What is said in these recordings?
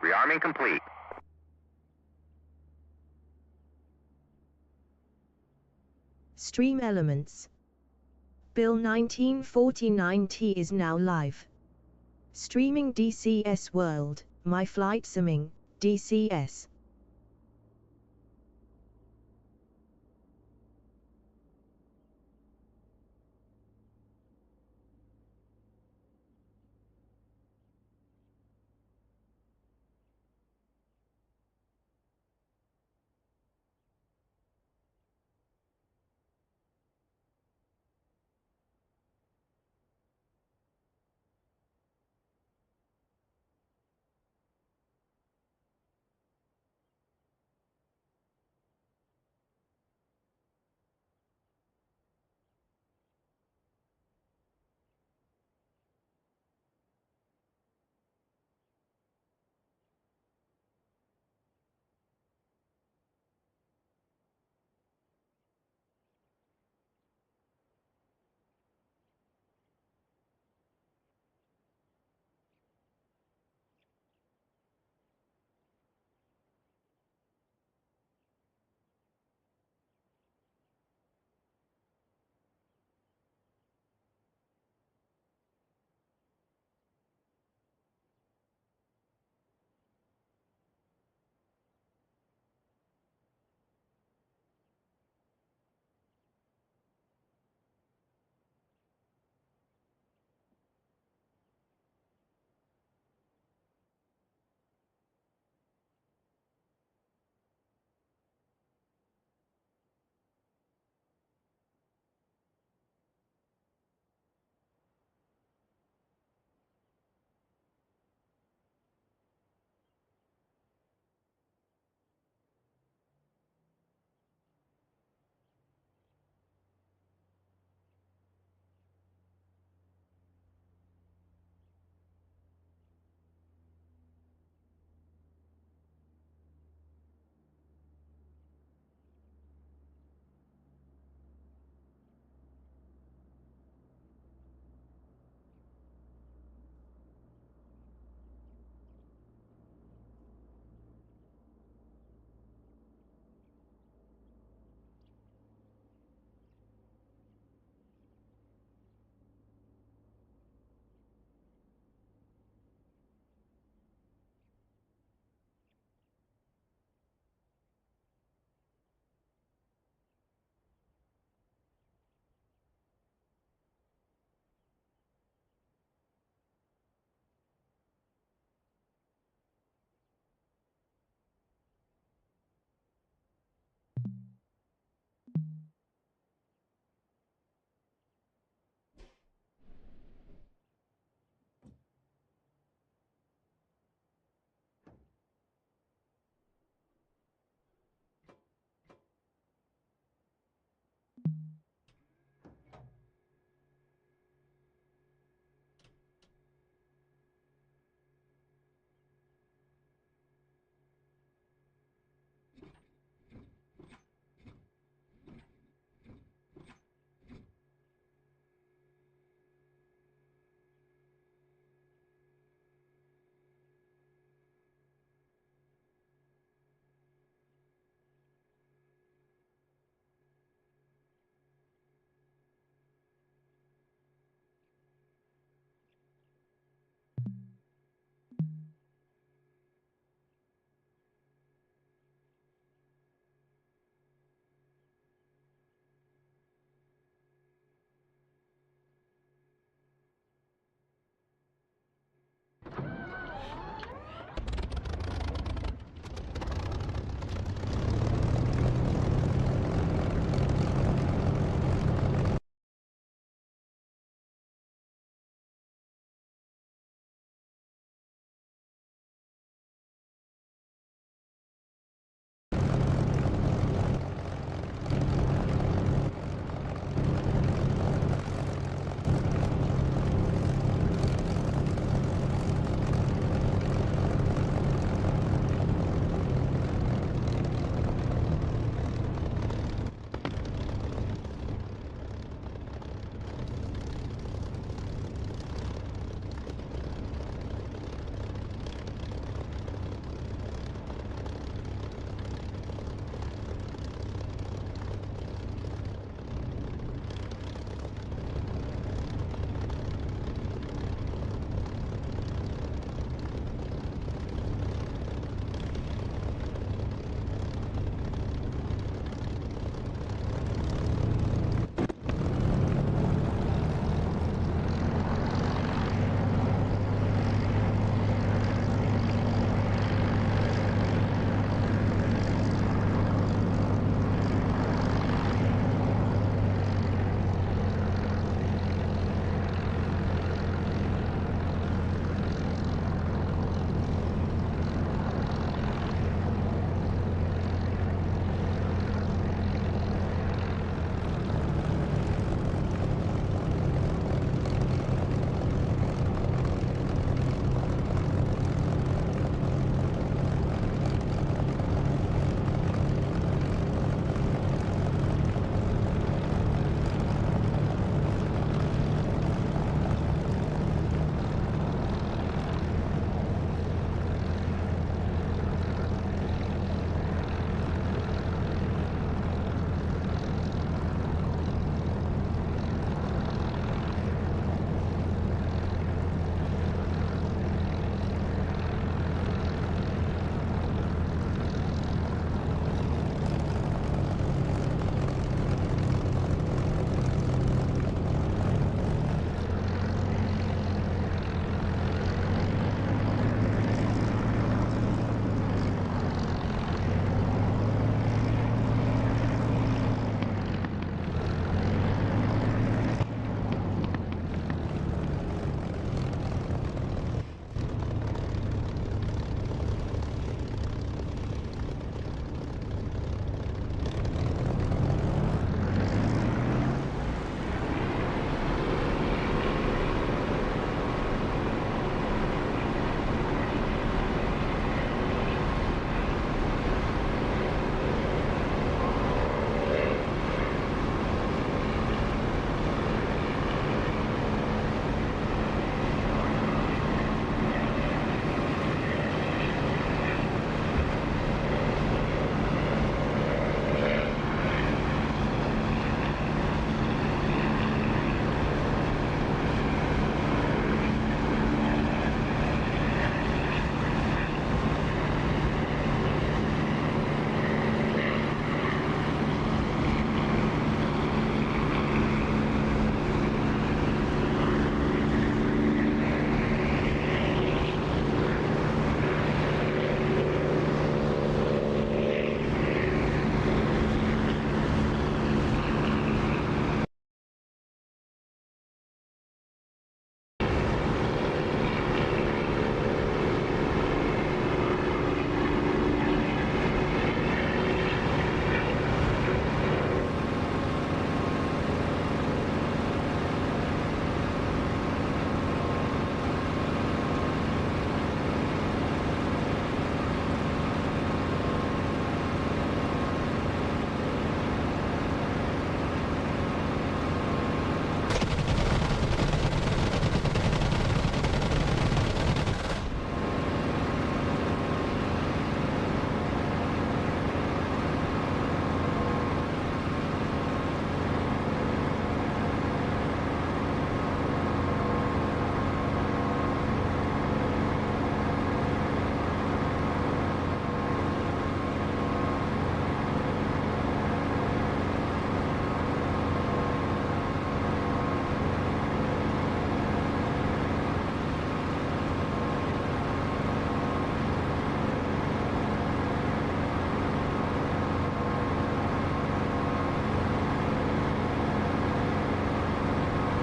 Rearming complete. Stream elements. Bill 1949T is now live. Streaming DCS World, My Flight Simming, DCS.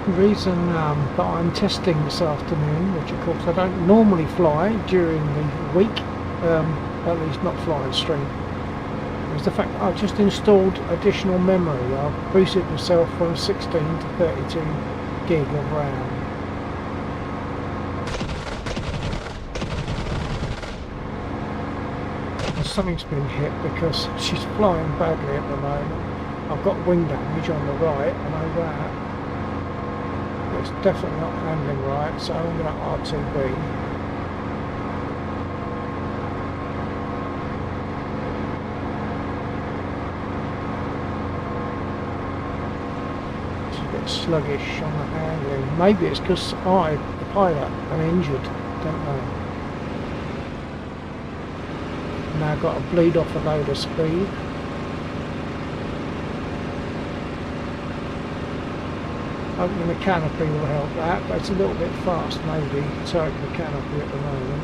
The reason that I'm testing this afternoon, which of course I don't normally fly during the week, at least not flying stream, is the fact that I've just installed additional memory. I've boosted myself from 16 to 32 gig of RAM. And something's been hit because she's flying badly at the moment. I've got wing damage on the right, I know that. It's definitely not handling right, so I'm going to RTB. It's a bit sluggish on the handling. Maybe it's because I, the pilot, am injured. Don't know. Now I've got to bleed off a load of speed. Opening the canopy will help that, but it's a little bit fast maybe to open the canopy at the moment.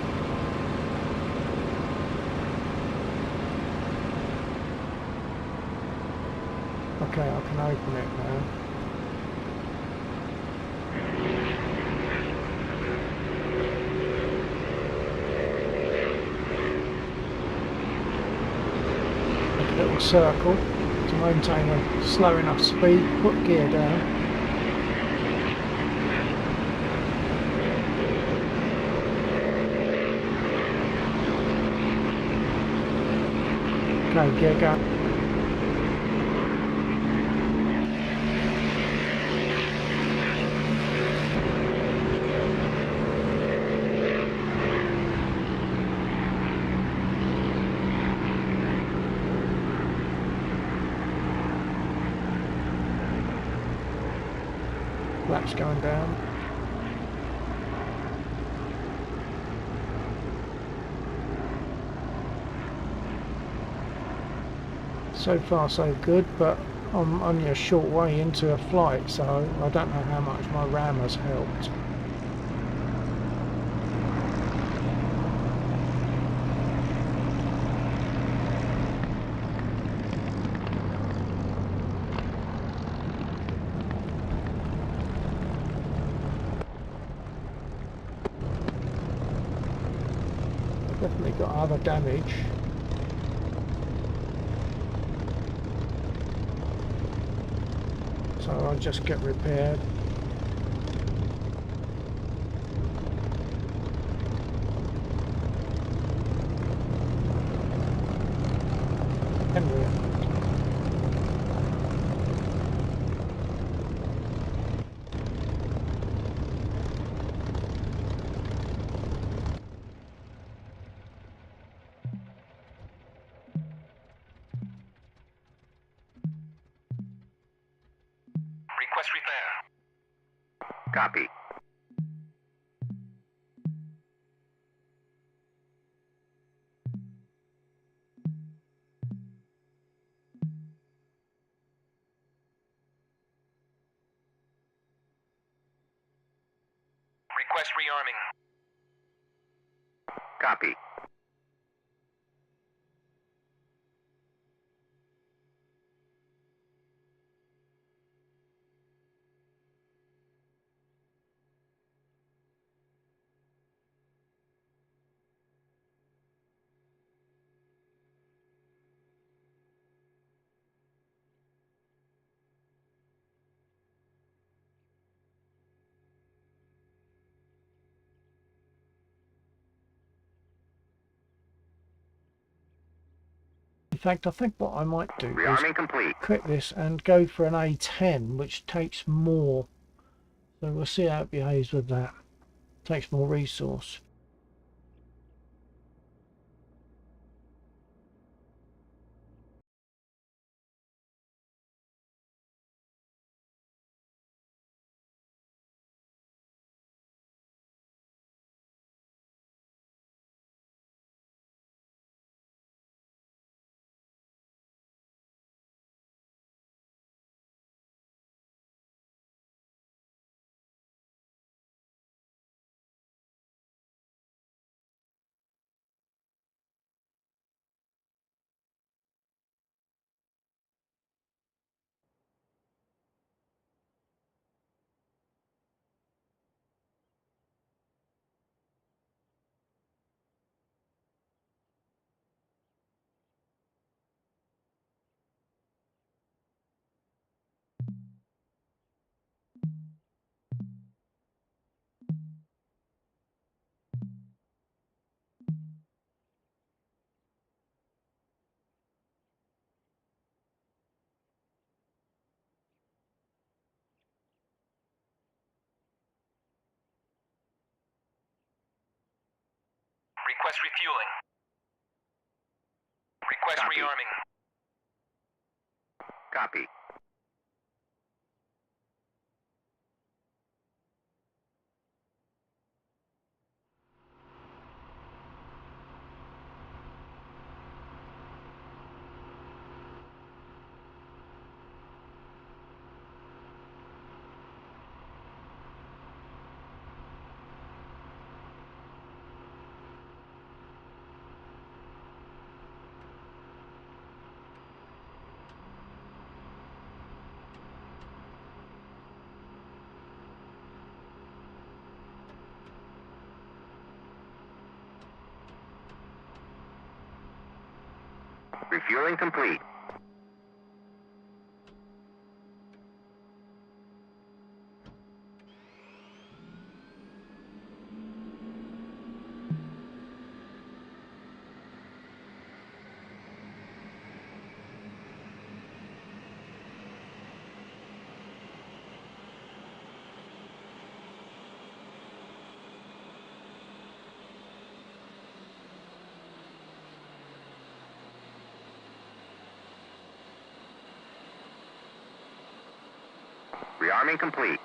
Okay, I can open it now. Make a little circle to maintain a slow enough speed, put gear down. Okay, gear go. Flaps going down. So far so good, but I'm only a short way into a flight, so I don't know how much my RAM has helped. Definitely got other damage. So I'll just get repaired. Henry. Request repair. Copy. Request rearming. Copy. In fact, I think what I might do Rearming is complete. quit this and go for an A10, which takes more. So we'll see how it behaves with that. Takes more resource. Request refueling. Request Copy. rearming. Copy. Refueling complete. Rearming complete.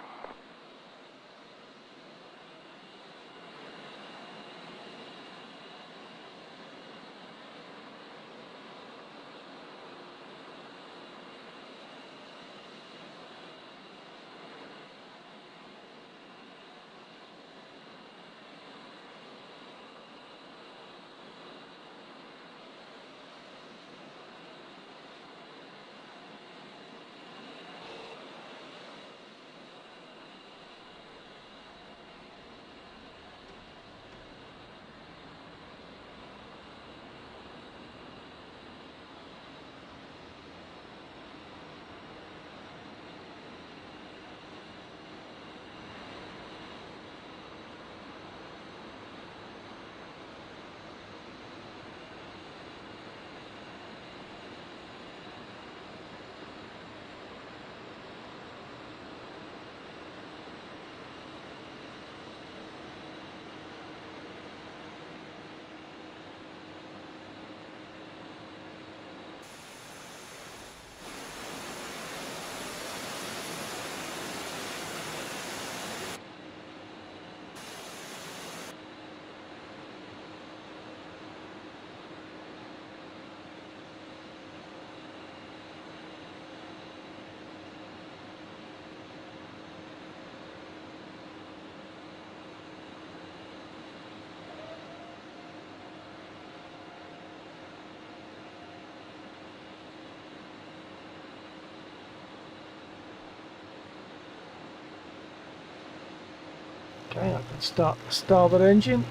Okay, I can start the starboard engine.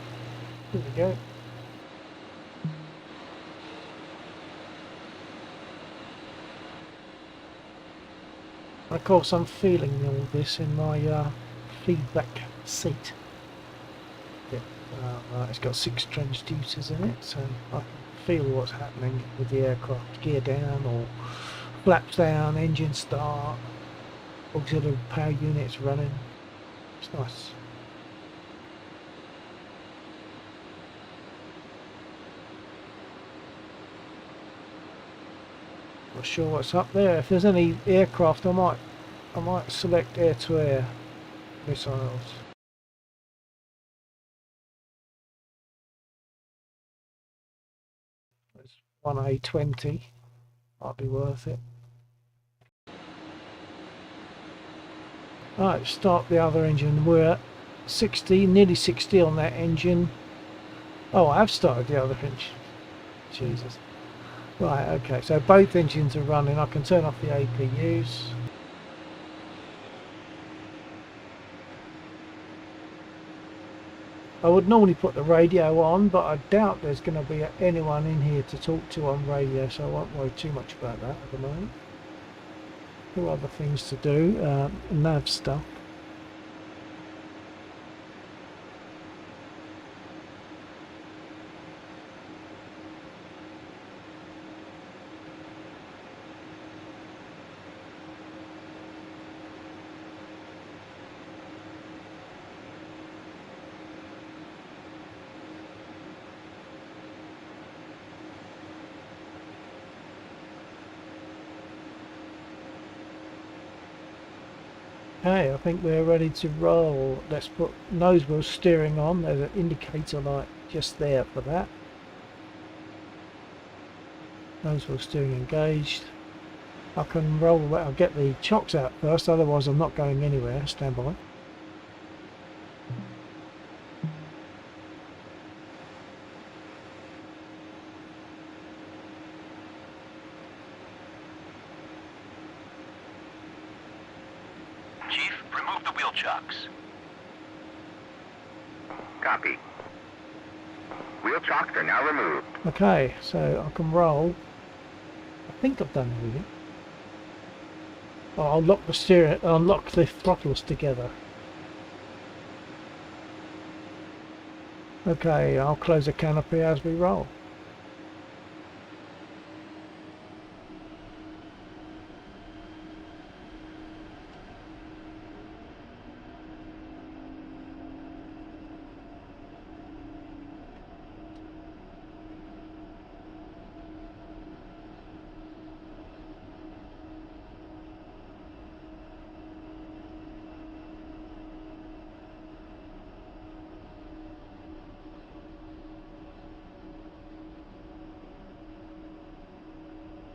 Here we go. And of course I'm feeling all this in my feedback seat. Yeah, it's got 6 transducers in it, so I can feel what's happening with the aircraft. Gear down or flaps down, engine start, auxiliary power units running. It's nice. Not sure what's up there. If there's any aircraft, I might select air-to-air missiles. There's one A-20. Might be worth it. Right, start the other engine. We're at 60, nearly 60 on that engine. Oh, I have started the other engine. Jesus. Right, okay, so both engines are running. I can turn off the APUs. I would normally put the radio on, but I doubt there's going to be anyone in here to talk to on radio, so I won't worry too much about that at the moment. There are other things to do, nav stuff. Okay, I think we're ready to roll. Let's put nose wheel steering on. There's an indicator light just there for that. Nose wheel steering engaged. I can roll. I'll get the chocks out first, otherwise I'm not going anywhere. Stand by. Chief, remove the wheel chocks. Copy. Wheel chocks are now removed. Okay, so I can roll. I think I've done everything. Oh, I'll lock the steering, unlock the throttles together. Okay, I'll close the canopy as we roll.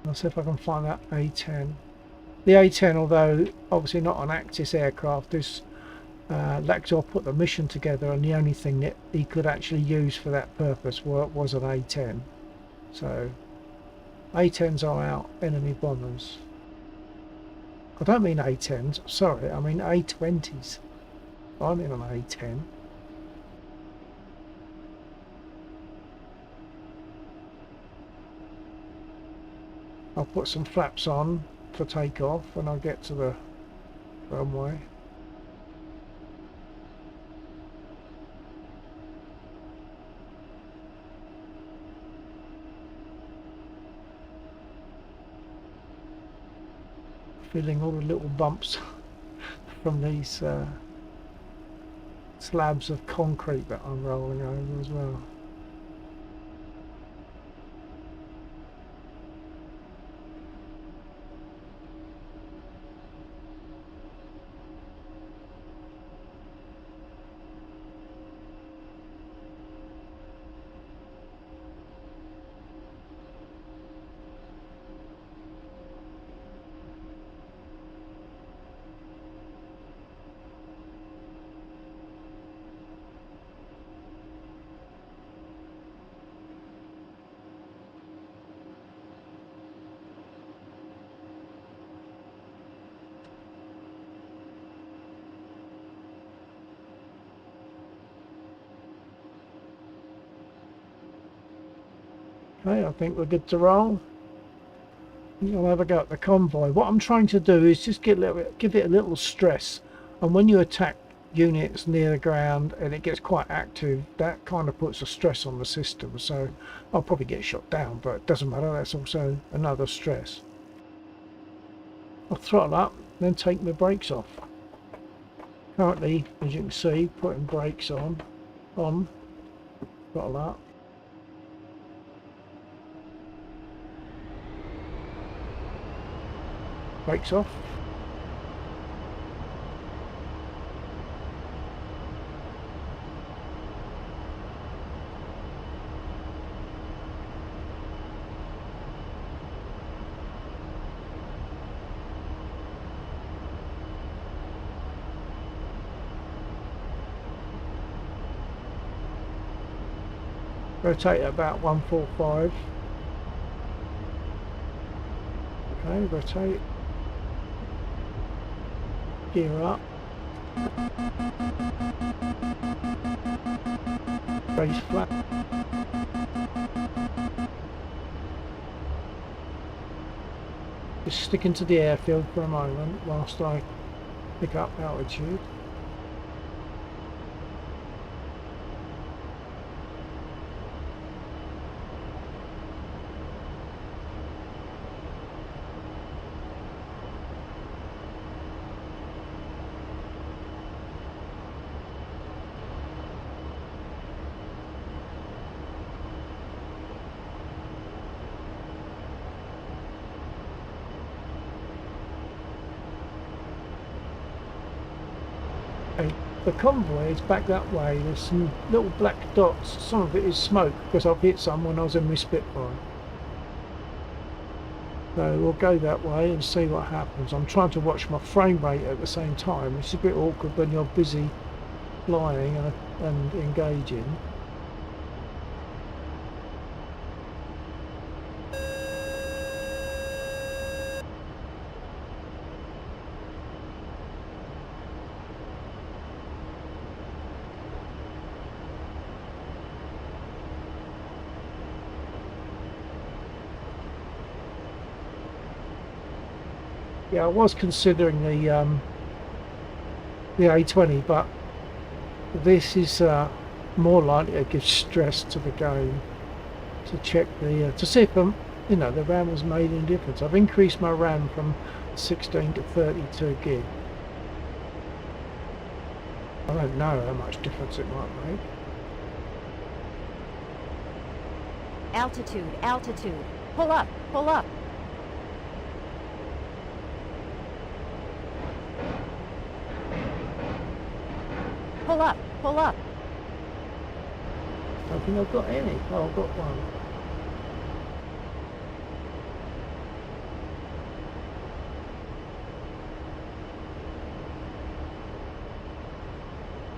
I'll see if I can find that A10. The A10, although obviously not an Axis aircraft, is Lexor put the mission together, and the only thing that he could actually use for that purpose was an A10. So A10s are our enemy bombers. I don't mean A10s, sorry, I mean A20s. I'm in an A10. I'll put some flaps on for takeoff when I get to the runway. Feeling all the little bumps from these slabs of concrete that I'm rolling over as well. Okay, I think we're good to roll. I'll have a go at the convoy. What I'm trying to do is just give it a little stress, and when you attack units near the ground and it gets quite active, that kind of puts a stress on the system. So I'll probably get shot down, but it doesn't matter, that's also another stress. I'll throttle up, then take my brakes off. Currently, as you can see, putting brakes on, throttle up. Brakes off. Rotate at about 145. Okay, rotate. Gear up. Raise flat. Just sticking to the airfield for a moment whilst I pick up altitude. Hey, the convoy is back that way. There's some little black dots. Some of it is smoke because I've hit some when I was in my Spitfire. So we'll go that way and see what happens. I'm trying to watch my frame rate at the same time. It's a bit awkward when you're busy flying and engaging. Yeah, I was considering the A20, but this is more likely to give stress to the game. To check the to see if the RAM has made any difference. I've increased my RAM from 16 to 32 gig. I don't know how much difference it might make. Altitude, altitude. Pull up, pull up. Pull up, pull up. I don't think I've got any. Oh, I've got one.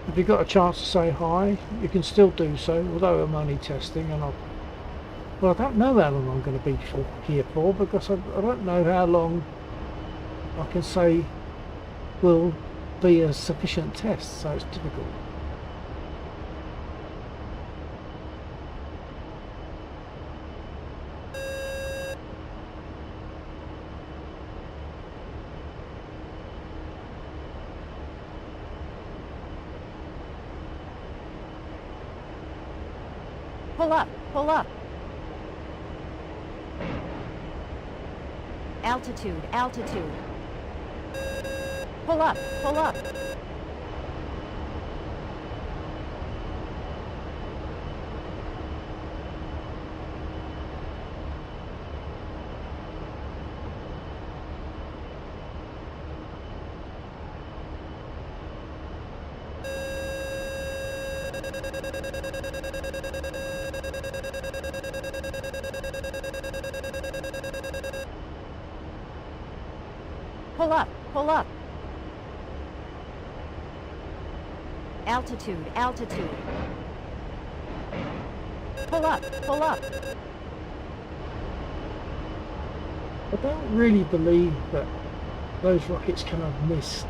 If you've got a chance to say hi, you can still do so, although I'm only testing and well, I don't know how long I'm going to be here for, because I don't know how long I can say will be a sufficient test, so it's difficult. Pull up, pull up. Altitude, altitude. Pull up, pull up. Pull up, pull up. Altitude, altitude. Pull up, pull up. I don't really believe that those rockets can have missed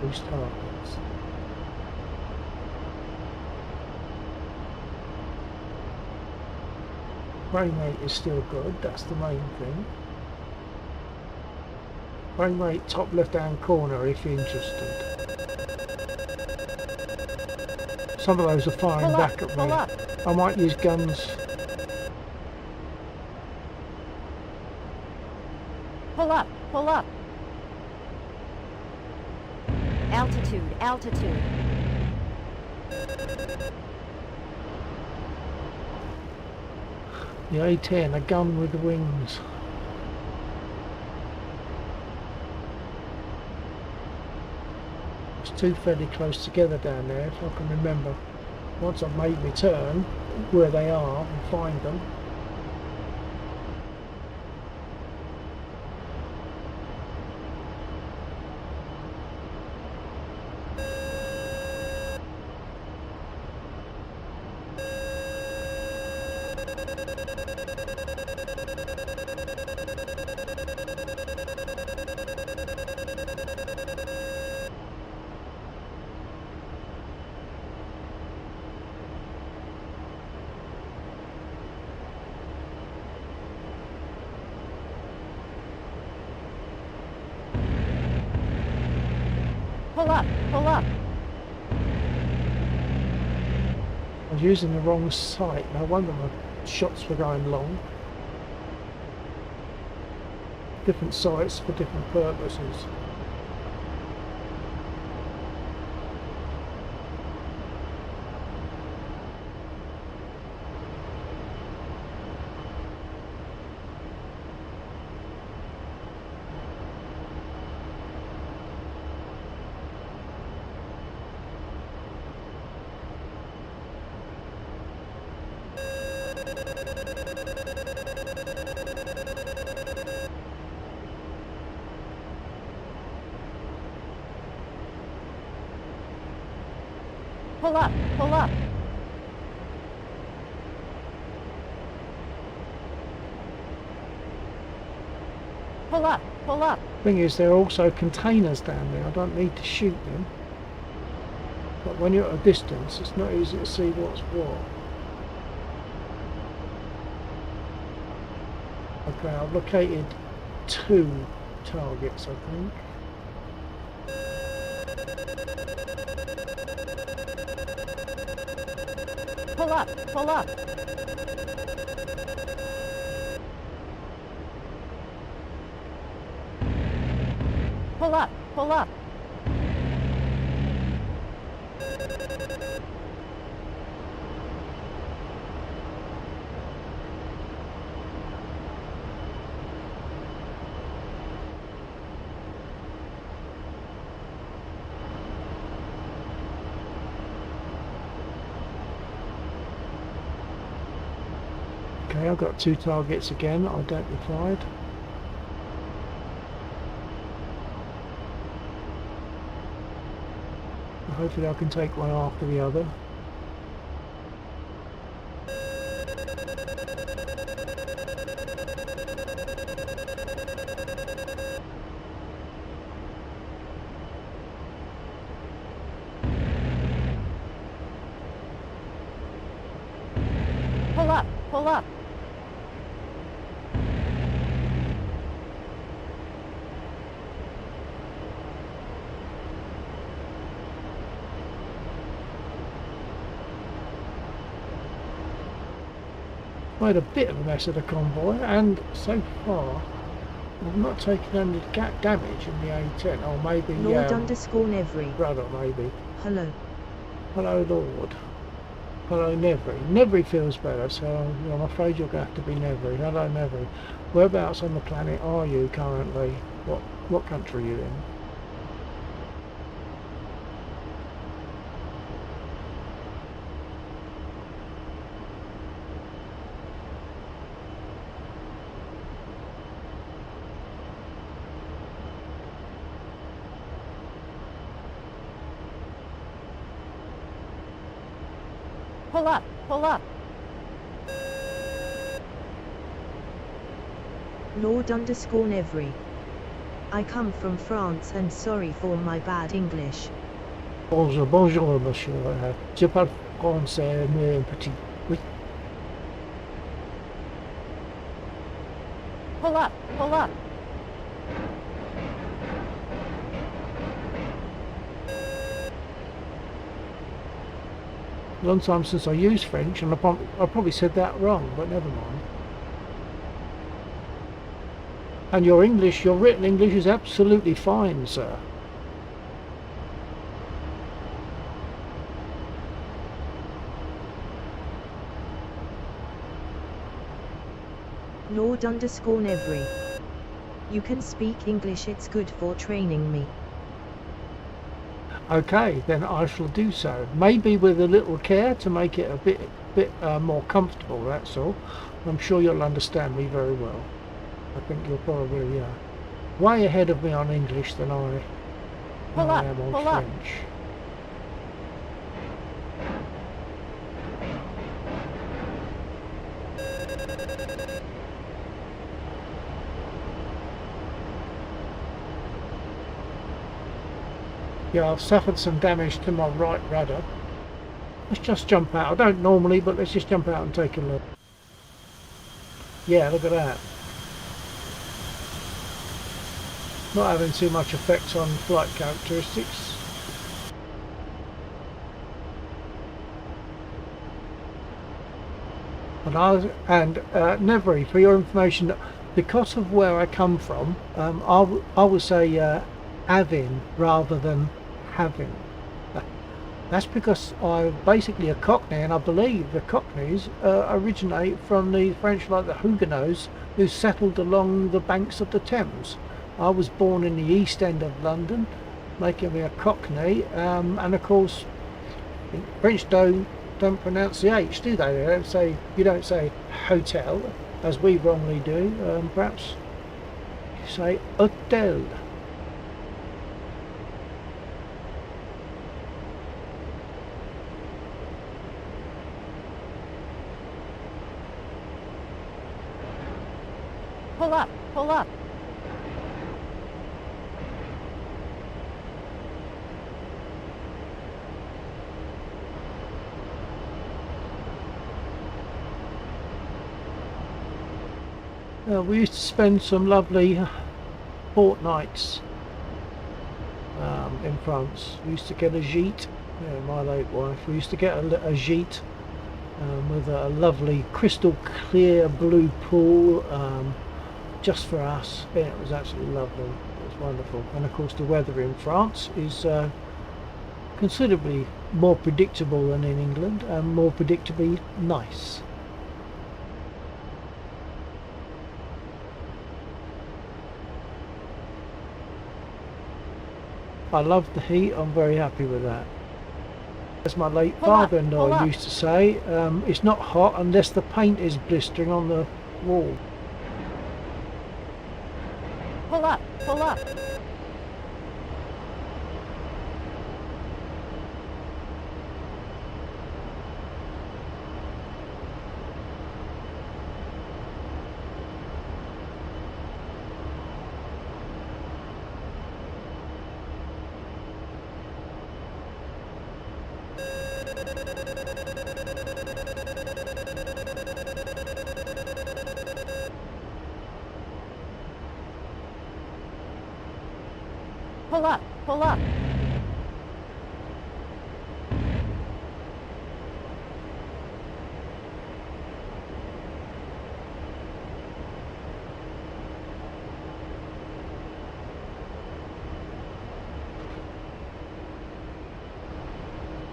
those targets. Frame rate is still good, that's the main thing. Frame rate top left hand corner if you're interested. Some of those are firing Pull back up, at pull me. up. I might use guns. Pull up, pull up. Altitude, altitude. The A10, a gun with wings. It's two fairly close together down there, if I can remember. Once I've made my turn, where they are and find them. Pull up, pull up. I was using the wrong sight. No wonder my shots were going long. Different sights for different purposes. Pull up, pull up. Pull up, pull up. Thing is, there are also containers down there. I don't need to shoot them. But when you're at a distance, it's not easy to see what's what. Okay, I've located 2 targets, I think. Pull up, pull up. Pull up, pull up. Okay, I've got 2 targets again identified. Hopefully I can take one after the other. Pull up, pull up. Made a bit of a mess of the convoy, and so far I've not taken any damage in the A10. Or maybe Lord underscore Nevry. brother, maybe. Hello. Hello, Lord. Hello, Nevry. Nevry feels better, so I'm afraid you're going to have to be Nevry. Hello, Nevry. Whereabouts on the planet are you currently? What country are you in? Pull up, pull up. Lord underscore Nevry. I come from France and sorry for my bad English. Bonjour, monsieur. Je parle français, mais petit. Oui. Pull up, pull up. Long time since I used French, and I probably said that wrong, but never mind. And your English, your written English is absolutely fine, sir. Lord underscore Nevry. You can speak English, it's good for training me. Okay, then I shall do so. Maybe with a little care to make it a bit more comfortable, that's all. I'm sure you'll understand me very well. I think you're probably way ahead of me on English than I am on pull up. French. Yeah, I've suffered some damage to my right rudder. Let's just jump out. I don't normally, but let's just jump out and take a look. Yeah, look at that. Not having too much effect on flight characteristics. And Nevry, for your information, because of where I come from, I would say having rather than having. That's because I'm basically a Cockney, and I believe the Cockneys originate from the French, like the Huguenots, who settled along the banks of the Thames. I was born in the East End of London, making me a Cockney, and of course French don't don't pronounce the H, do they? They don't say, you don't say hotel, as we wrongly do. Perhaps you say hotel. Pull up, pull up. We used to spend some lovely fortnights in France. We used to get a gîte, my late wife. We used to get a gîte with a lovely crystal clear blue pool just for us. Yeah, it was absolutely lovely. It was wonderful. And of course the weather in France is considerably more predictable than in England and more predictably nice. I love the heat, I'm very happy with that. As my late father-in-law used to say, it's not hot unless the paint is blistering on the wall. Pull up, pull up. Pull up, pull up.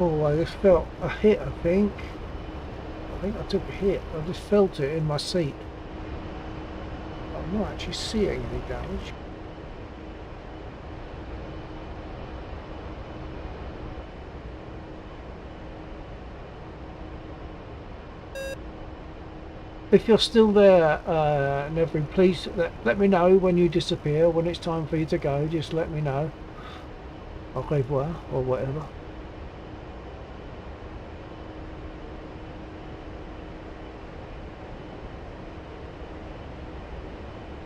Oh, I just felt a hit, I think. I think I took a hit. I just felt it in my seat. I'm not actually seeing any damage. If you're still there, Neville, please let me know when you disappear, when it's time for you to go. Just let me know. Au revoir, or whatever.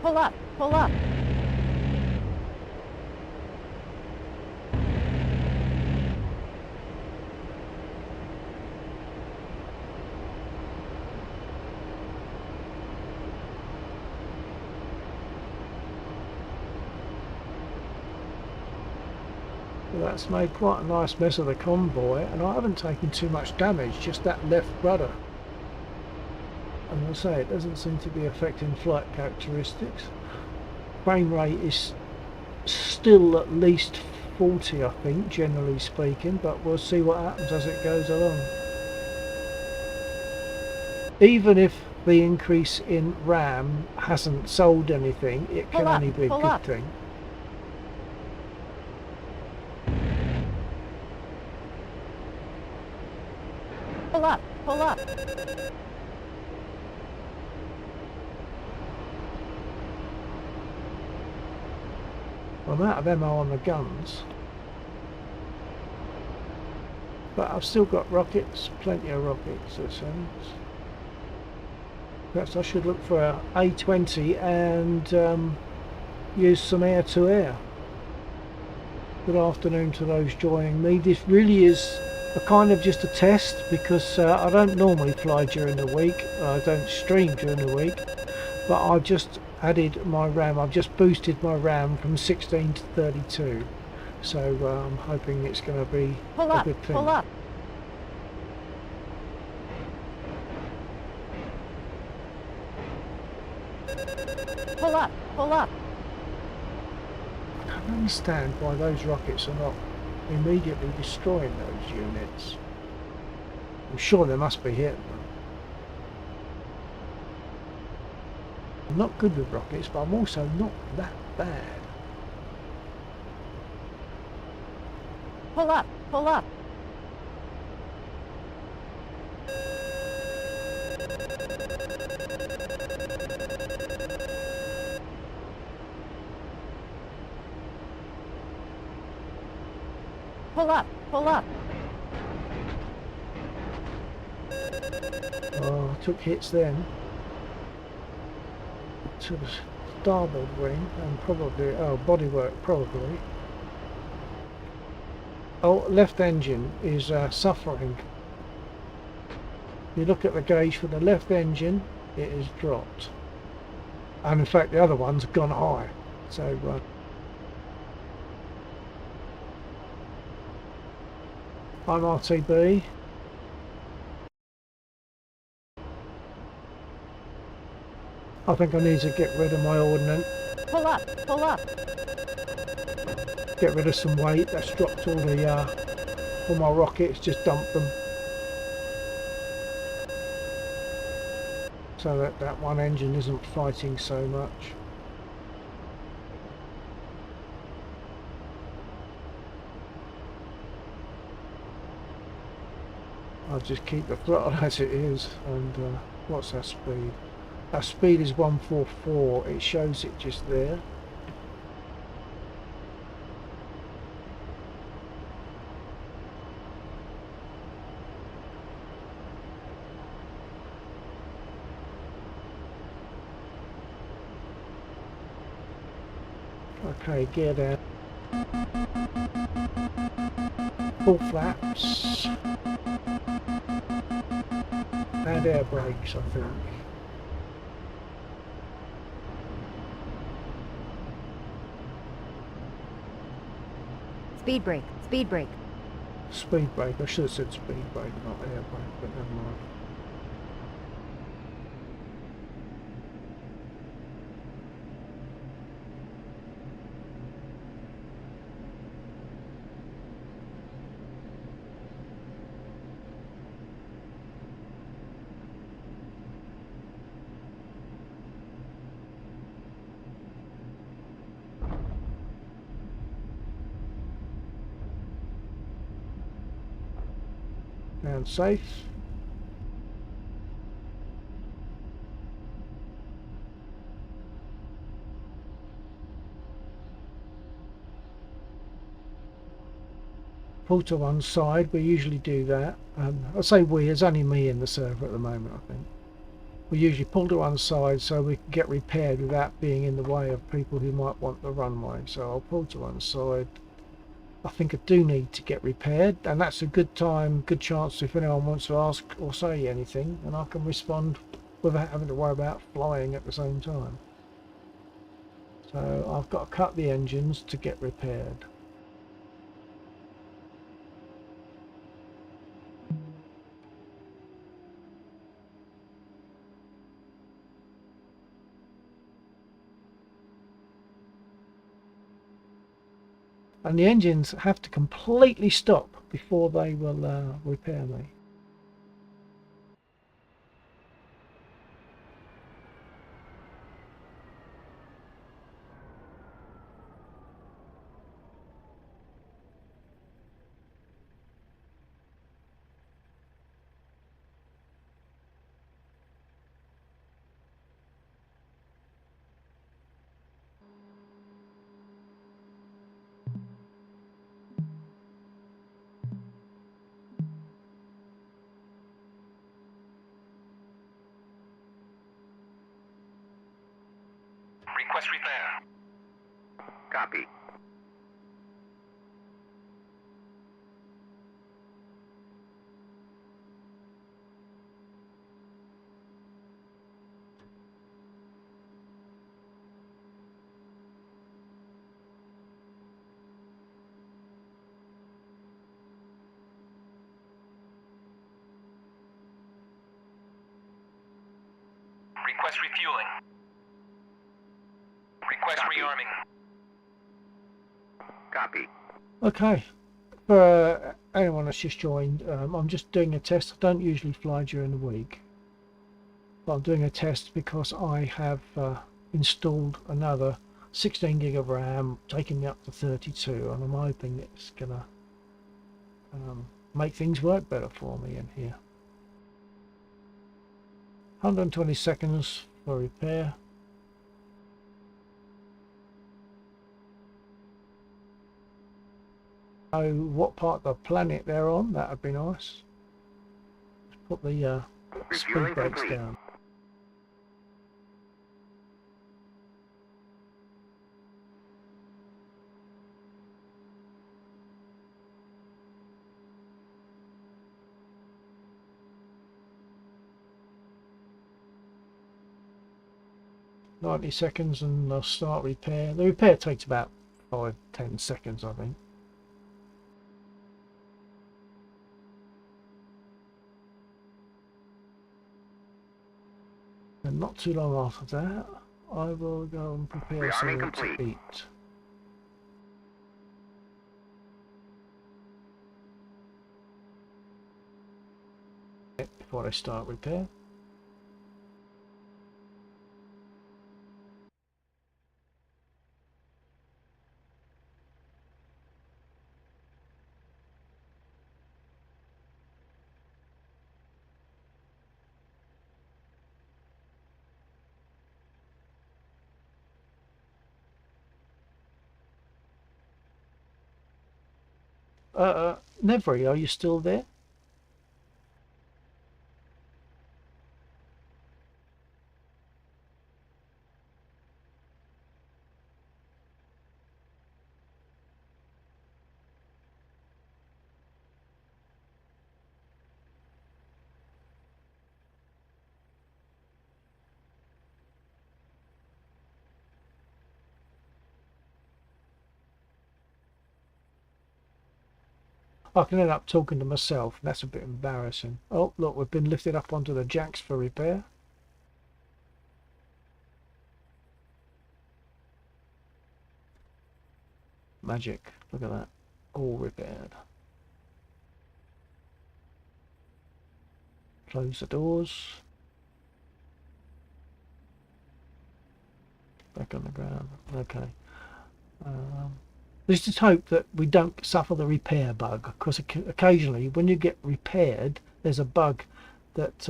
Pull up, pull up. Well, that's made quite a nice mess of the convoy, and I haven't taken too much damage, just that left rudder. And I say, it doesn't seem to be affecting flight characteristics. Frame rate is still at least 40, I think, generally speaking, but we'll see what happens as it goes along. Even if the increase in RAM hasn't sold anything, it can only be a good thing. Pull up, pull up. I'm out of ammo on the guns, but I've still got rockets, plenty of rockets, it seems. Perhaps I should look for a A20 and use some air-to-air. Good afternoon to those joining me. This really is a kind of just a test, because I don't normally fly during the week. I don't stream during the week, but I've just added my RAM. I've just boosted my RAM from 16 to 32, so I'm hoping it's going to be a good thing. Pull up. Pull up, pull up. I don't understand why those rockets are not immediately destroying those units. I'm sure they must be hitting them. I'm not good with rockets, but I'm also not that bad. Pull up, pull up. Pull up. Pull up. Oh, I took hits then. To the starboard wing and probably, oh, bodywork probably. Oh, left engine is suffering. You look at the gauge for the left engine, it is dropped. And in fact the other one's gone high. So I'm RTB. I think I need to get rid of my ordnance. Pull up. Pull up. Get rid of some weight. That's dropped all my rockets, just dumped them. So that one engine isn't fighting so much. I'll just keep the throttle as it is. And what's our speed? Our speed is 144. It shows it just there. Okay, gear down. Full flaps. And air brakes, I think. Speed brake. Speed brake. Speed brake. I should have said speed brake, not air brake, but never mind. And safe. Pull to one side. We usually do that. I say we, it's only me in the server at the moment, I think. We usually pull to one side so we can get repaired without being in the way of people who might want the runway. So I'll pull to one side. I think I do need to get repaired, and that's a good time, good chance if anyone wants to ask or say anything, and I can respond without having to worry about flying at the same time. So I've got to cut the engines to get repaired. And the engines have to completely stop before they will repair me. Request repair. Copy. Request refueling. Request Copy. rearming. Copy. Okay, for anyone that's just joined, I'm just doing a test. I don't usually fly during the week, but I'm doing a test because I have installed another 16 gig of RAM, taking me up to 32, and I'm hoping it's gonna make things work better for me in here. 120 seconds for repair. Oh, what part of the planet they're on? That would be nice. Let's put the speed Refueling brakes complete. down. $90 and they'll start repair. The repair takes about 5-10 seconds, I think. And not too long after that, I will go and prepare Rearming something complete. to eat. Before I start repair. Nevery, are you still there? I can end up talking to myself. That's a bit embarrassing. Oh, look, we've been lifted up onto the jacks for repair. Magic. Look at that. All repaired. Close the doors. Back on the ground. Okay. Let's just hope that we don't suffer the repair bug, because occasionally when you get repaired, there's a bug that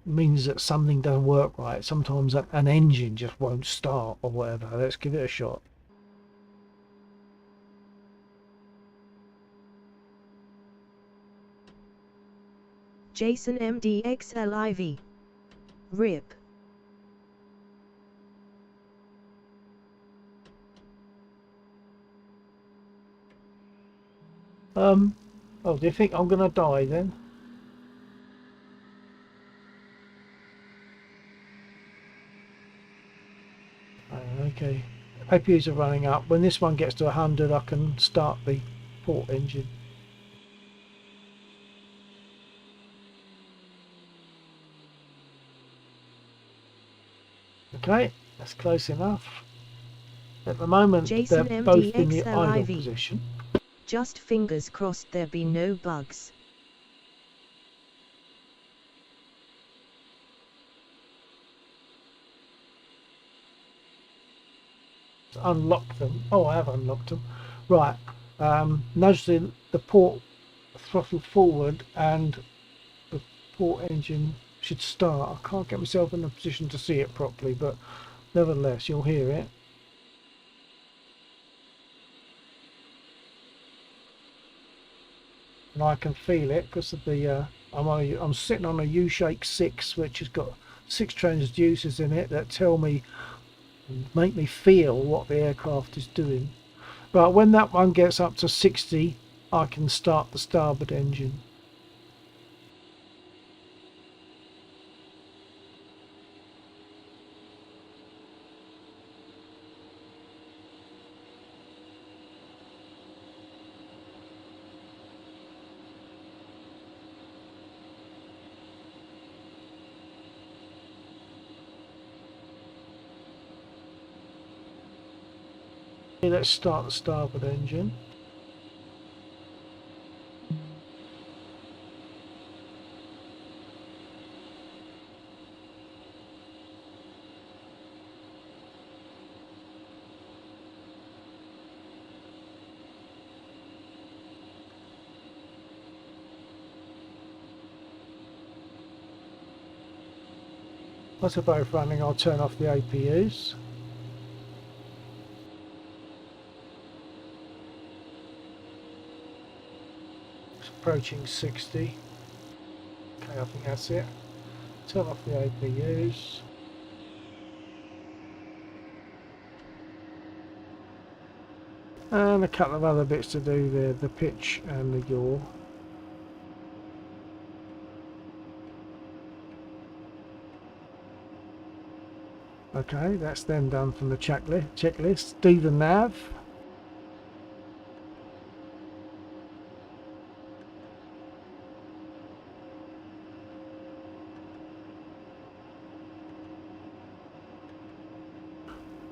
means that something doesn't work right. Sometimes an engine just won't start or whatever. Let's give it a shot. Jason MDXLIV. RIP. Oh, do you think I'm gonna die then? Okay. APUs are running up. When this one gets to 100, I can start the port engine. Okay, that's close enough. At the moment, Jason they're both in the idle MDXLIV. position. Just fingers crossed there be no bugs. Unlock them. Oh, I have unlocked them. Right. Notice the port throttle forward and the port engine should start. I can't get myself in a position to see it properly, but nevertheless, you'll hear it. And I can feel it because of the I'm sitting on a U-shake 6, which has got 6 transducers in it that tell me, make me feel what the aircraft is doing. Right, when that one gets up to 60, I can start the starboard engine. Let's start the starboard engine. Once they're both running, I'll turn off the APUs. It's approaching 60. Okay, I think that's it. Turn off the APUs. And a couple of other bits to do there, the pitch and the yaw. Okay, that's then done from the checklist. Do the nav.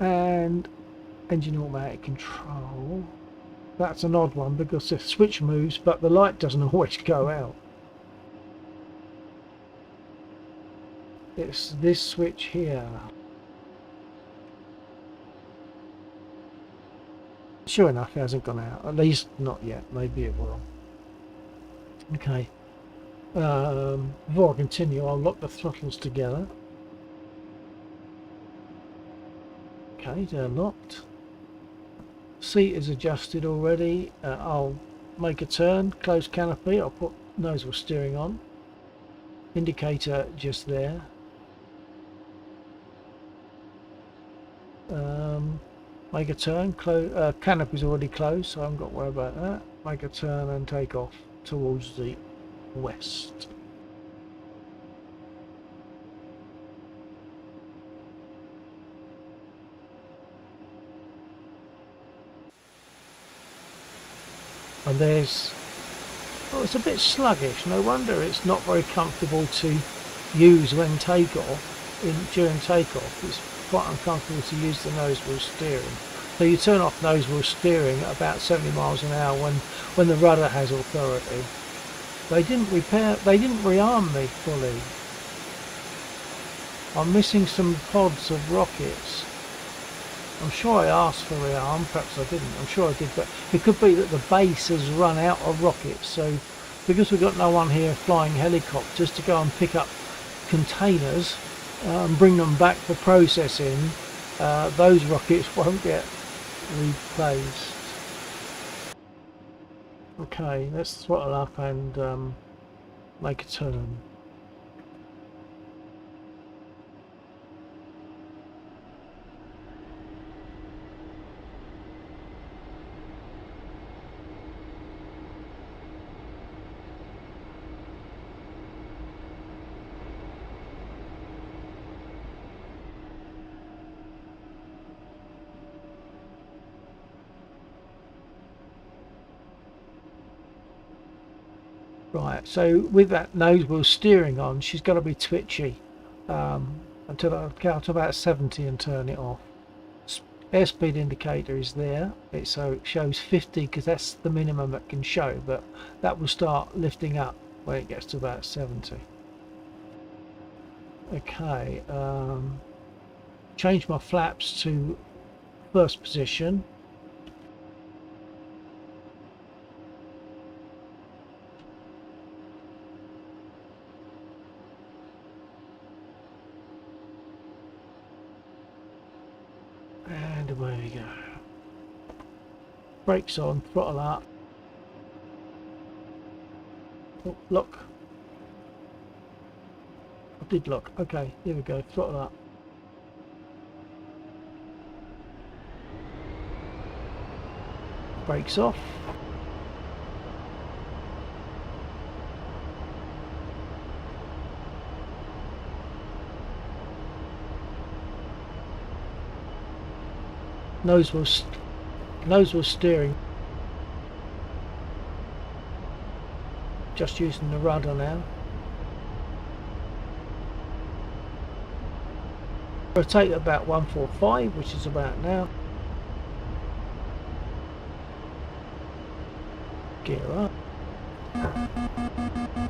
And engine automatic control. That's an odd one because the switch moves but the light doesn't always go out. It's this switch here. Sure enough, it hasn't gone out. At least not yet. Maybe it will. Okay. Before I continue, I'll lock the throttles together. Okay, they're locked. Seat is adjusted already. I'll make a turn, close canopy. I'll put nose wheel steering on. Indicator just there. Make a turn, canopy's already closed, so I haven't got to worry about that. Make a turn and take off towards the west. And there's, oh, it's a bit sluggish. No wonder it's not very comfortable to use when during takeoff. It's quite uncomfortable to use the nose wheel steering. So you turn off nose wheel steering at about 70 miles an hour when the rudder has authority. They didn't rearm me fully. I'm missing some pods of rockets. I'm sure I asked for rearm, perhaps I didn't, I'm sure I did, but it could be that the base has run out of rockets, so because we've got no one here flying helicopters to go and pick up containers and bring them back for processing, those rockets won't get replaced. Okay, let's throttle up and make a turn. Right, so with that nose wheel steering on, she's got to be twitchy until I count to about 70 and turn it off. Airspeed indicator is there, so it shows 50 because that's the minimum it can show, but that will start lifting up when it gets to about 70. Okay, change my flaps to first position. And away we go. Brakes on, throttle up. Oh, lock. I did lock. Okay, here we go. Throttle up. Brakes off. Nose wheel steering. Just using the rudder now. Rotate about 145, which is about now. Gear up.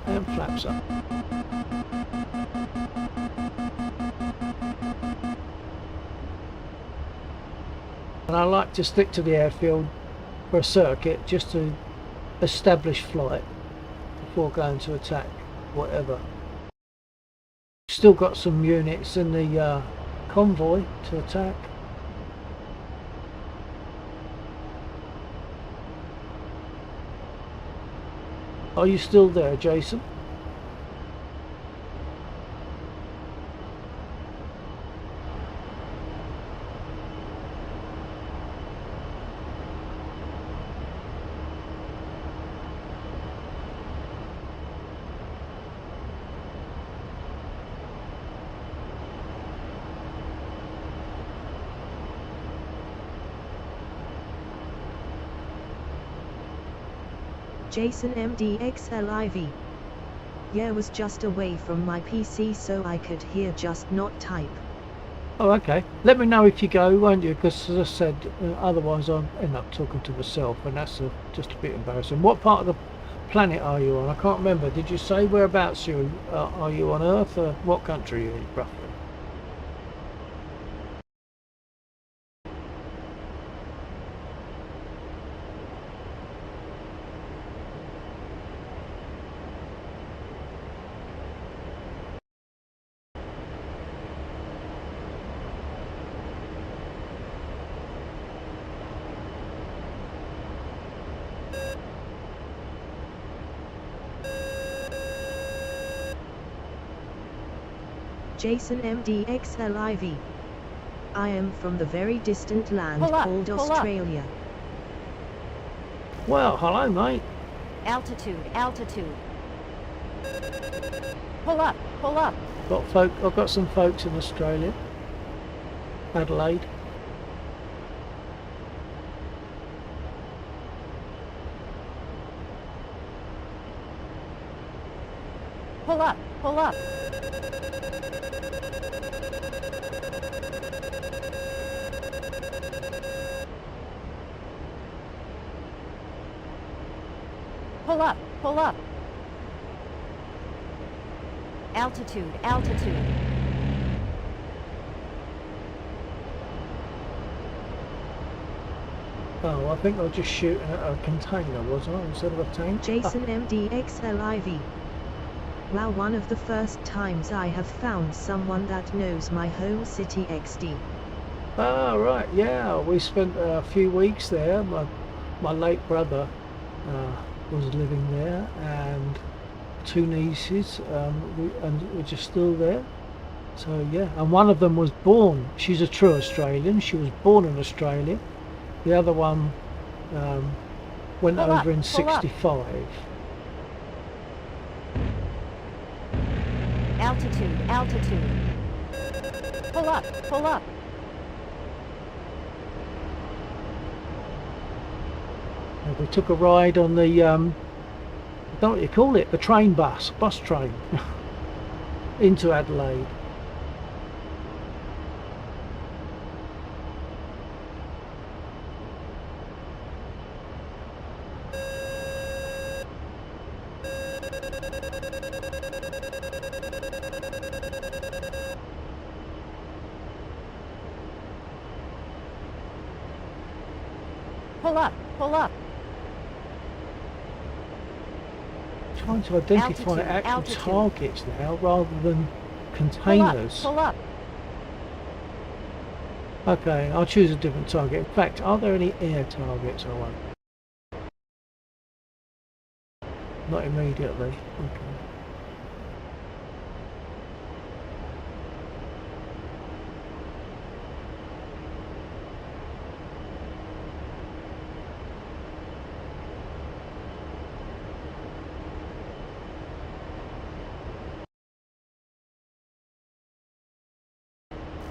And flaps up. And I like to stick to the airfield for a circuit just to establish flight before going to attack whatever. Still got some units in the convoy to attack. Are you still there, Jason? Jason MDXLIV. Yeah, was just away from my PC so I could hear, just not type. Oh, okay. Let me know if you go, won't you? Because as I said, otherwise I'll end up talking to myself, and that's just a bit embarrassing. What part of the planet are you on? I can't remember. Did you say whereabouts you are you on Earth, or what country are you roughly? Jason MDXLIV. I am from the very distant land Pull up, called pull up. Australia. Well, hello, mate. Altitude, altitude. Pull up, pull up. I've got some folks in Australia, Adelaide. Pull up, pull up. Pull up, pull up. Altitude, altitude. Oh, I think I was just shooting at a container, wasn't I, instead of a tank? Jason MDXLIV. Wow, one of the first times I have found someone that knows my home city XD. Ah, right, yeah. We spent a few weeks there. My late brother was living there, and two nieces, and we're just still there. So yeah, and one of them was born. She's a true Australian. She was born in Australia. The other one went Pull up, over in pull up. '65. Altitude, altitude. Pull up, pull up. And we took a ride on the I don't know what you call it, the bus train, into Adelaide. Pull up, pull up. Trying to identify Altitude, actual altitude. targets now rather than Pull up, containers. pull up. Okay, I'll choose a different target. In fact, are there any air targets I want? Not immediately. Okay.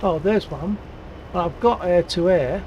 Oh, there's one. I've got air to air.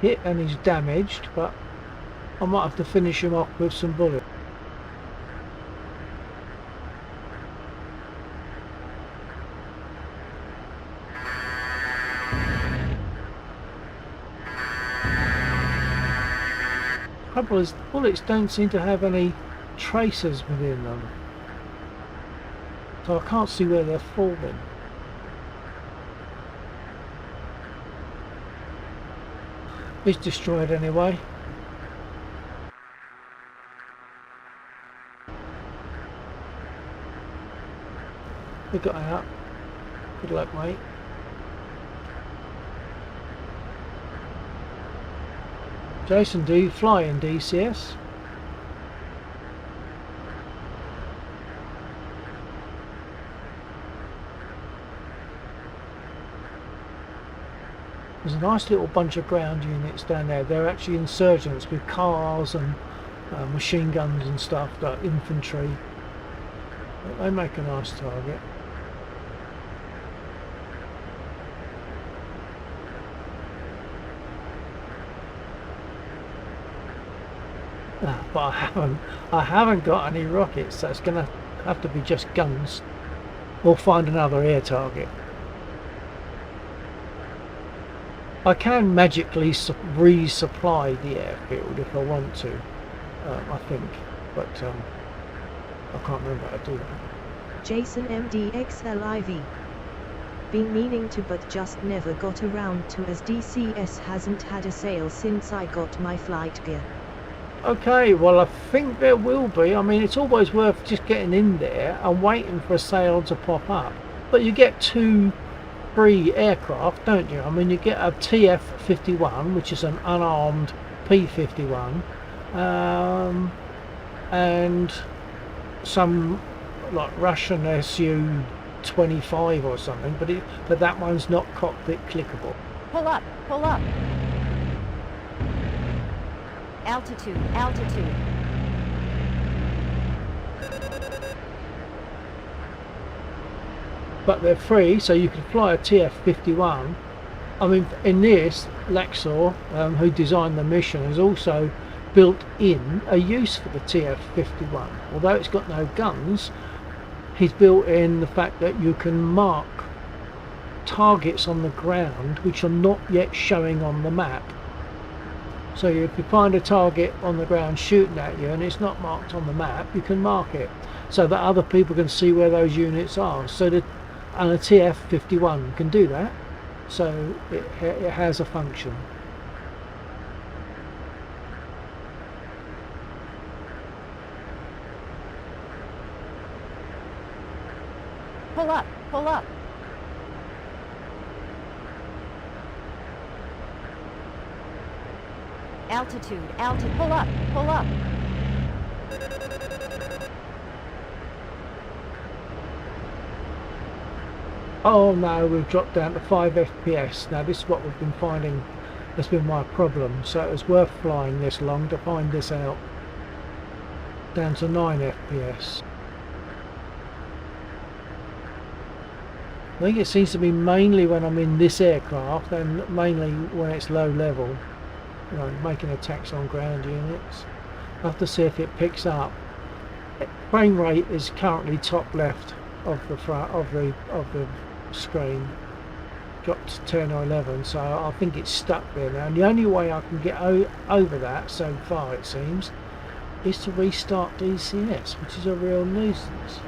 hit and he's damaged, but I might have to finish him off with some bullets. Trouble is, bullets don't seem to have any tracers within them, so I can't see where they're falling. It's destroyed anyway. We got out. Good luck, mate. Jason, do you fly in DCS? There's a nice little bunch of ground units down there. They're actually insurgents with cars and machine guns and stuff, like infantry. But they make a nice target. But I haven't got any rockets, so it's gonna have to be just guns or find another air target. I can magically resupply the airfield if I want to, I think, but I can't remember how to do that. Jason MDXLIV. Been meaning to but just never got around to, as DCS hasn't had a sale since I got my flight gear. Okay, well I think there will be. I mean, it's always worth just getting in there and waiting for a sale to pop up. But you get 2 free aircraft, don't you? I mean, you get a TF-51, which is an unarmed P-51, and some like Russian Su-25 or something, but that one's not cockpit clickable. Pull up, pull up. Altitude, altitude. But they're free, so you can fly a TF-51. I mean, in this, Laxor, who designed the mission, has also built in a use for the TF-51. Although it's got no guns, he's built in the fact that you can mark targets on the ground which are not yet showing on the map. So if you find a target on the ground shooting at you and it's not marked on the map, you can mark it so that other people can see where those units are. And a TF-51 can do that, so it has a function. Pull up, pull up. Altitude, altitude, pull up, pull up. Oh no, we've dropped down to 5 FPS. Now this is what we've been finding has been my problem, so it was worth flying this long to find this out. Down to 9 FPS. I think it seems to be mainly when I'm in this aircraft and mainly when it's low level, you know, making attacks on ground units. I'll have to see if it picks up. Frame rate is currently top left of the front of the screen, dropped to 10 or 11, so I think it's stuck there now, and the only way I can get over that so far, it seems, is to restart DCS, which is a real nuisance.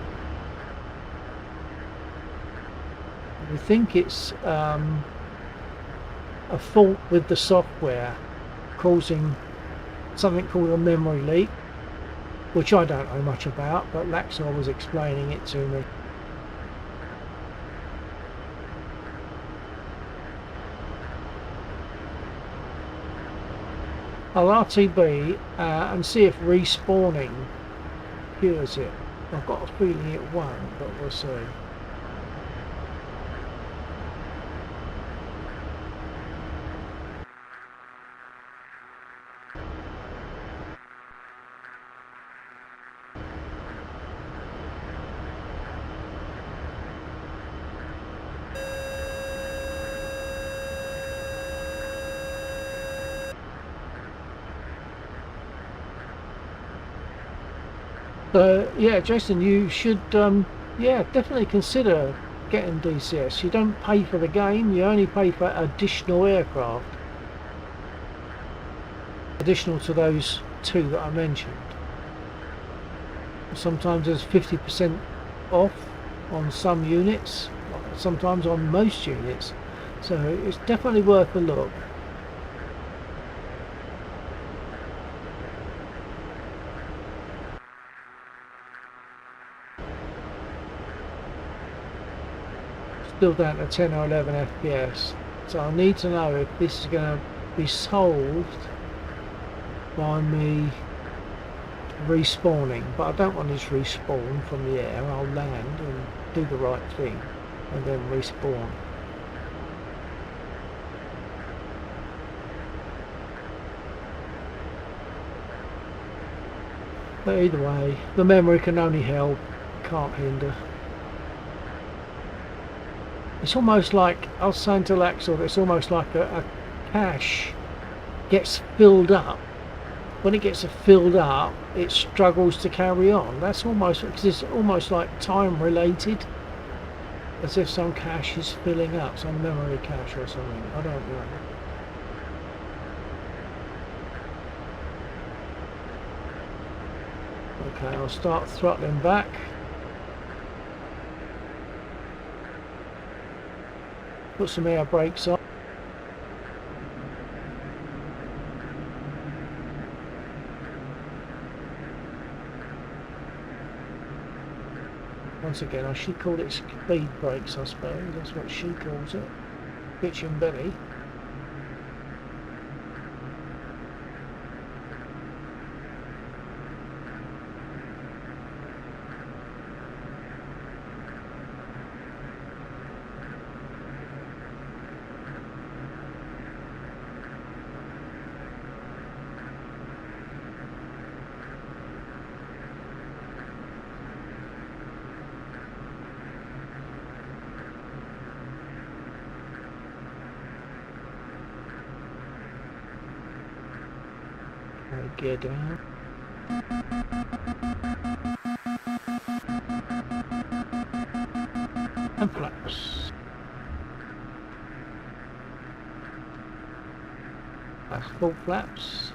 We think it's a fault with the software causing something called a memory leak, which I don't know much about, but Laxor was explaining it to me. I'll RTB and see if respawning cures it. I've got a feeling it won't, but we'll see. So yeah, Jason, you should yeah, definitely consider getting DCS. You don't pay for the game, you only pay for additional aircraft, additional to those two that I mentioned. Sometimes there's 50% off on some units, sometimes on most units, so it's definitely worth a look. Still down to 10 or 11 FPS, so I need to know if this is going to be solved by me respawning, but I don't want to just respawn from the air. I'll land and do the right thing and then respawn. But either way, the memory can only help, can't hinder. It's almost like, I was saying to Laxor, it's almost like a cache gets filled up. When it gets filled up, it struggles to carry on. That's almost, because it's almost like time related, as if some cache is filling up, some memory cache or something. I don't know. Okay, I'll start throttling back. Put some air brakes on. Once again, I should call it speed brakes, I suppose. That's what she calls it. Bitch and belly. Gear down. And flaps. That's full flaps.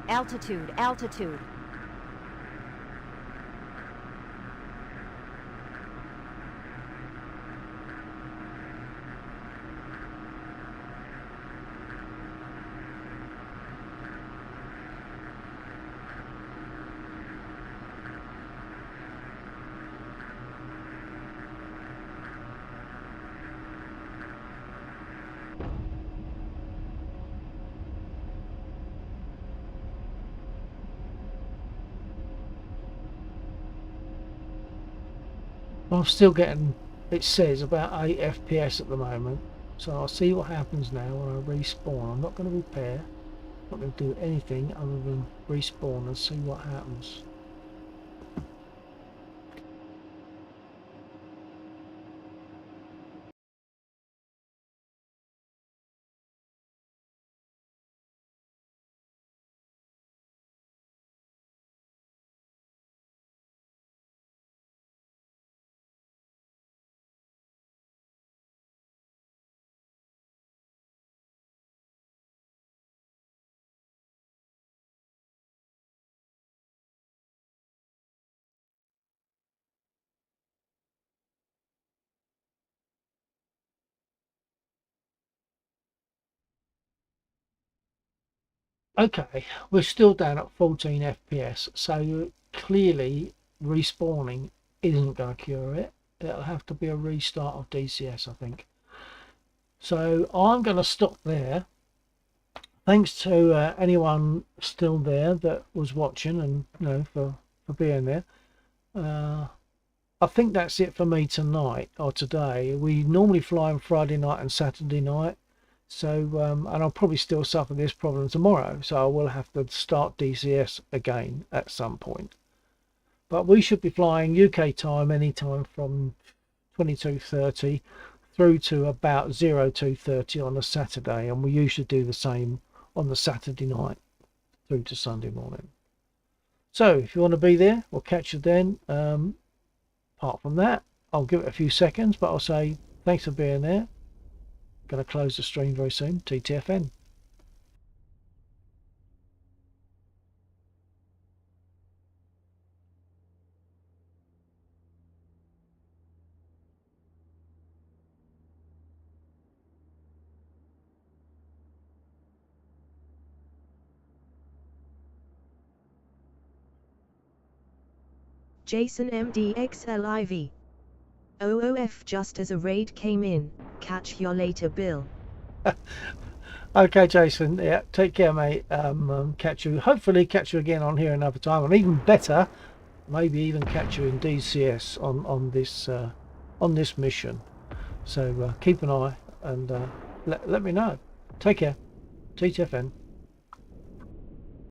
Altitude, altitude. I'm still getting, it says, about 8 FPS at the moment. So I'll see what happens now when I respawn. I'm not going to repair. I'm not going to do anything other than respawn and see what happens. Okay, we're still down at 14 FPS, so clearly respawning isn't going to cure it. It'll have to be a restart of DCS, I think. So I'm going to stop there. Thanks to anyone still there that was watching, and for being there. I think that's it for me tonight or today. We normally fly on Friday night and Saturday night. So, and I'll probably still suffer this problem tomorrow. So I will have to start DCS again at some point. But we should be flying UK time anytime from 22:30 through to about 02:30 on a Saturday. And we usually do the same on the Saturday night through to Sunday morning. So if you want to be there, we'll catch you then. Apart from that, I'll give it a few seconds, but I'll say thanks for being there. Going to close the stream very soon. TTFN. Jason MDXLIV. OOF just as a raid came in. Catch you later, Bill. Okay, Jason. Yeah, take care, mate. Catch you. Hopefully, catch you again on here another time, and even better, maybe even catch you in DCS on this mission. So keep an eye and let me know. Take care. TTFN.